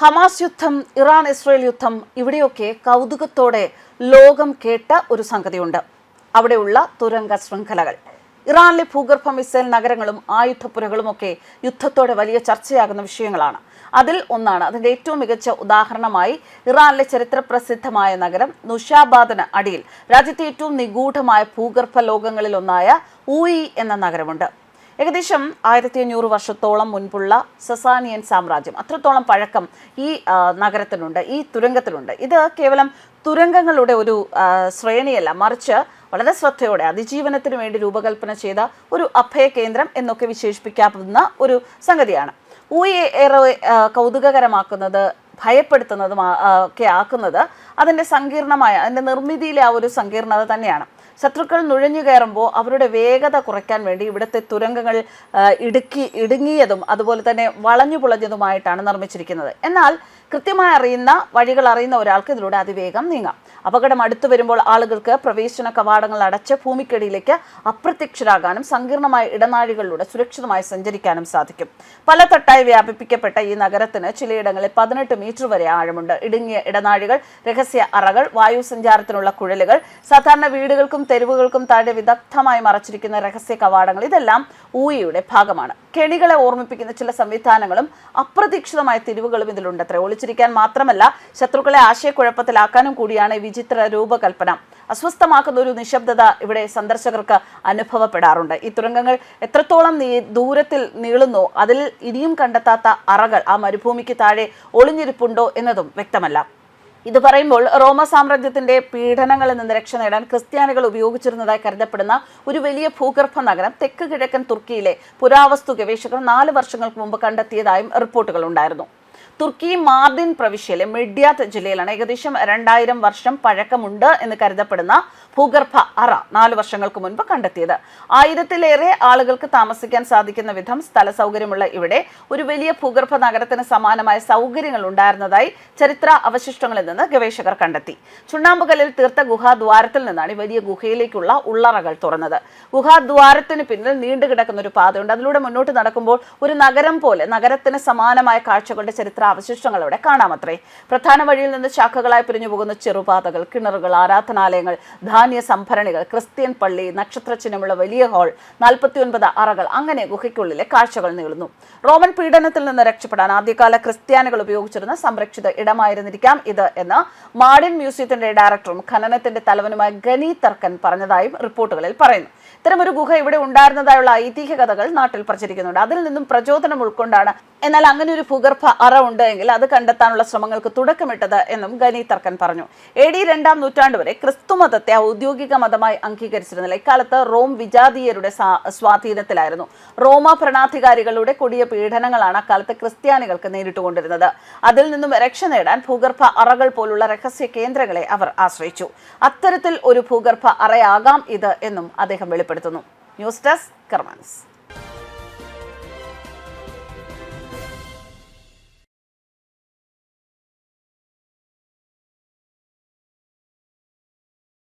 Hamas യുദ്ധം, Iran Israel യുദ്ധം, ഇവിടെയൊക്കെ കൗതുകത്തോടെ ലോകം കേട്ട ഒരു സംഗതിയുണ്ട്. അവിടെയുള്ള തുരങ്ക ശൃംഖലകൾ. ഇറാനിലെ ഭൂഗർഭ മിസൈൽ നഗരങ്ങളും ആയുധപ്പുരകളുമൊക്കെ യുദ്ധത്തോടെ വലിയ ചർച്ചയാകുന്ന വിഷയങ്ങളാണ്. അതിൽ ഒന്നാണ്, അതിൻ്റെ ഏറ്റവും മികച്ച ഉദാഹരണമായി ഇറാനിലെ ചരിത്രപ്രസിദ്ധമായ നഗരം നുഷാബാദിന് അടിയിൽ രാജ്യത്തെ ഏറ്റവും നിഗൂഢമായ ഭൂഗർഭ ലോകങ്ങളിലൊന്നായ ഊയി എന്ന നഗരമുണ്ട്. ഏകദേശം 1500 വർഷത്തോളം മുൻപുള്ള സസാനിയൻ സാമ്രാജ്യം, അത്രത്തോളം പഴക്കം ഈ നഗരത്തിനുണ്ട്, ഈ തുരങ്കത്തിനുണ്ട്. ഇത് കേവലം തുരങ്കങ്ങളുടെ ഒരു ശ്രേണിയല്ല, മറിച്ച് വളരെ ശ്രദ്ധയോടെ അതിജീവനത്തിന് വേണ്ടി രൂപകൽപ്പന ചെയ്ത ഒരു അഭയ കേന്ദ്രം എന്നൊക്കെ വിശേഷിപ്പിക്കാവുന്ന ഒരു സംഗതിയാണ്. ഊയെ ഏറെ കൗതുകകരമാക്കുന്നത്, ഭയപ്പെടുത്തുന്നതും ഒക്കെ ആക്കുന്നത് അതിൻ്റെ സങ്കീർണമായ, അതിൻ്റെ നിർമ്മിതിയിലെ ആ ഒരു സങ്കീർണത തന്നെയാണ്. ശത്രുക്കൾ നുഴഞ്ഞു കയറുമ്പോൾ അവരുടെ വേഗത കുറയ്ക്കാൻ വേണ്ടി ഇവിടുത്തെ തുരങ്കങ്ങൾ ഇടുങ്ങിയതും അതുപോലെ തന്നെ വളഞ്ഞു പുളഞ്ഞതുമായിട്ടാണ് നിർമ്മിച്ചിരിക്കുന്നത്. എന്നാൽ കൃത്യമായി വഴികൾ അറിയുന്ന ഒരാൾക്ക് ഇതിലൂടെ അതിവേഗം നീങ്ങാം. അപകടം അടുത്തു വരുമ്പോൾ ആളുകൾക്ക് പ്രവേശന കവാടങ്ങൾ അടച്ച് ഭൂമിക്കടിയിലേക്ക് അപ്രത്യക്ഷരാകാനും സങ്കീർണമായ ഇടനാഴികളിലൂടെ സുരക്ഷിതമായി സഞ്ചരിക്കാനും സാധിക്കും. പല തട്ടായി വ്യാപിപ്പിക്കപ്പെട്ട ഈ നഗരത്തിന് ചിലയിടങ്ങളിൽ 18 മീറ്റർ വരെ ആഴമുണ്ട്. ഇടുങ്ങിയ ഇടനാഴികൾ, രഹസ്യ അറകൾ, വായു സഞ്ചാരത്തിനുള്ള കുഴലുകൾ, സാധാരണ വീടുകൾക്കും തെരുവുകൾക്കും താഴെ വിദഗ്ധമായി മറച്ചിരിക്കുന്ന രഹസ്യ കവാടങ്ങൾ, ഇതെല്ലാം ഊയിയുടെ ഭാഗമാണ്. കെണികളെ ഓർമ്മിപ്പിക്കുന്ന ചില സംവിധാനങ്ങളും അപ്രതീക്ഷിതമായ തിരിവുകളും ഇതിലുണ്ടത്രേ. ഒളിച്ചിരിക്കാൻ മാത്രമല്ല, ശത്രുക്കളെ ആശയക്കുഴപ്പത്തിലാക്കാനും കൂടിയാണ് വിചിത്ര രൂപകൽപ്പന. അസ്വസ്ഥമാക്കുന്ന ഒരു നിശബ്ദത ഇവിടെ സന്ദർശകർക്ക് അനുഭവപ്പെടാറുണ്ട്. ഈ തുരങ്കങ്ങൾ എത്രത്തോളം ദൂരത്തിൽ നീളുന്നോ അതിൽ ഇനിയും കണ്ടെത്താത്ത അറകൾ ആ മരുഭൂമിക്ക് താഴെ ഒളിഞ്ഞിരിപ്പുണ്ടോ എന്നതും വ്യക്തമല്ല. ഇത് പറയുമ്പോൾ റോമ സാമ്രാജ്യത്തിന്റെ പീഡനങ്ങളിൽ നിന്ന് രക്ഷ നേടാൻ ക്രിസ്ത്യാനികൾ ഉപയോഗിച്ചിരുന്നതായി കരുതപ്പെടുന്ന ഒരു വലിയ ഭൂഗർഭ നഗരം തെക്ക് കിഴക്കൻ തുർക്കിയിലെ പുരാവസ്തു ഗവേഷകർ 4 വർഷങ്ങൾക്ക് മുമ്പ് കണ്ടെത്തിയതായും റിപ്പോർട്ടുകൾ ഉണ്ടായിരുന്നു. തുർക്കി മാർദിൻ പ്രവിശ്യയിലെ മെഡ്യാത്ത് ജില്ലയിലാണ് ഏകദേശം 2000 വർഷം പഴക്കമുണ്ട് എന്ന് കരുതപ്പെടുന്ന ഭൂഗർഭ അറ 4 വർഷങ്ങൾക്ക് മുൻപ് കണ്ടെത്തിയത്. 1000-ലേറെ ആളുകൾക്ക് താമസിക്കാൻ സാധിക്കുന്ന വിധം സ്ഥല സൗകര്യമുള്ള ഇവിടെ ഒരു വലിയ ഭൂഗർഭ നഗരത്തിന് സമാനമായ സൗകര്യങ്ങൾ ഉണ്ടായിരുന്നതായി ചരിത്ര അവശിഷ്ടങ്ങളിൽ നിന്ന് ഗവേഷകർ കണ്ടെത്തി. ചുണ്ണാമ്പുകല്ലിൽ തീർത്ത ഗുഹാദ്വാരത്തിൽ നിന്നാണ് ഈ വലിയ ഗുഹയിലേക്കുള്ള ഉള്ളറകൾ തുറന്നത്. ഗുഹാദ്വാരത്തിന് പിന്നിൽ നീണ്ടുകിടക്കുന്ന ഒരു പാതയുണ്ട്. അതിലൂടെ മുന്നോട്ട് നടക്കുമ്പോൾ ഒരു നഗരം പോലെ, നഗരത്തിന് സമാനമായ കാഴ്ചകളുടെ ചരിത്ര അവശിഷ്ടങ്ങൾ അവിടെ കാണാമത്രേ. പ്രധാന വഴിയിൽ നിന്ന് ശാഖകളായി പിരിഞ്ഞു പോകുന്ന ചെറുപാതകൾ, കിണറുകൾ, ആരാധനാലയങ്ങൾ, ധാന്യ സംഭരണികൾ, ക്രിസ്ത്യൻ പള്ളി, നക്ഷത്ര ചിഹ്നമുള്ള വലിയ ഹാൾ, 49 അറകൾ, അങ്ങനെ ഗുഹയ്ക്കുള്ളിലെ കാഴ്ചകൾ നീളുന്നു. റോമൻ പീഡനത്തിൽ നിന്ന് രക്ഷപ്പെടാൻ ആദ്യകാല ക്രിസ്ത്യാനികൾ ഉപയോഗിച്ചിരുന്ന സംരക്ഷിത ഇടമായിരുന്നിരിക്കാം ഇത് എന്ന് മാർഡിൻ മ്യൂസിയത്തിന്റെ ഡയറക്ടറും ഖനനത്തിന്റെ തലവനുമായ ഗനി തർക്കൻ പറഞ്ഞതായും റിപ്പോർട്ടുകളിൽ പറയുന്നു. ഇത്തരമൊരു ഗുഹ ഇവിടെ ഉണ്ടായിരുന്നതായുള്ള ഐതിഹ്യ കഥകൾ നാട്ടിൽ പ്രചരിക്കുന്നുണ്ട്. അതിൽ നിന്നും പ്രചോദനം ഉൾക്കൊണ്ടാണ് എന്നാൽ അങ്ങനെ ഒരു ഭൂഗർഭ അറ ഉണ്ട് എങ്കിൽ അത് കണ്ടെത്താനുള്ള ശ്രമങ്ങൾക്ക് തുടക്കമിട്ടത് എന്നും ഗനി തർക്കൻ പറഞ്ഞു. AD 2-ാം നൂറ്റാണ്ട് വരെ ക്രിസ്തുമതത്തെ ഔദ്യോഗിക മതമായി അംഗീകരിച്ചിരുന്നില്ല. ഇക്കാലത്ത് റോം വിജാതീയരുടെ സ്വാധീനത്തിലായിരുന്നു. റോമ ഭരണാധികാരികളുടെ കൊടിയ പീഡനങ്ങളാണ് അക്കാലത്ത് ക്രിസ്ത്യാനികൾക്ക് നേരിട്ടുകൊണ്ടിരുന്നത്. അതിൽ നിന്നും രക്ഷ നേടാൻ ഭൂഗർഭ അറകൾ പോലുള്ള രഹസ്യ കേന്ദ്രങ്ങളെ അവർ ആശ്രയിച്ചു. അത്തരത്തിൽ ഒരു ഭൂഗർഭ അറയാകാം ഇത് എന്നും അദ്ദേഹം വെളിപ്പെടുത്തുന്നു. News desk കർമാനസ്.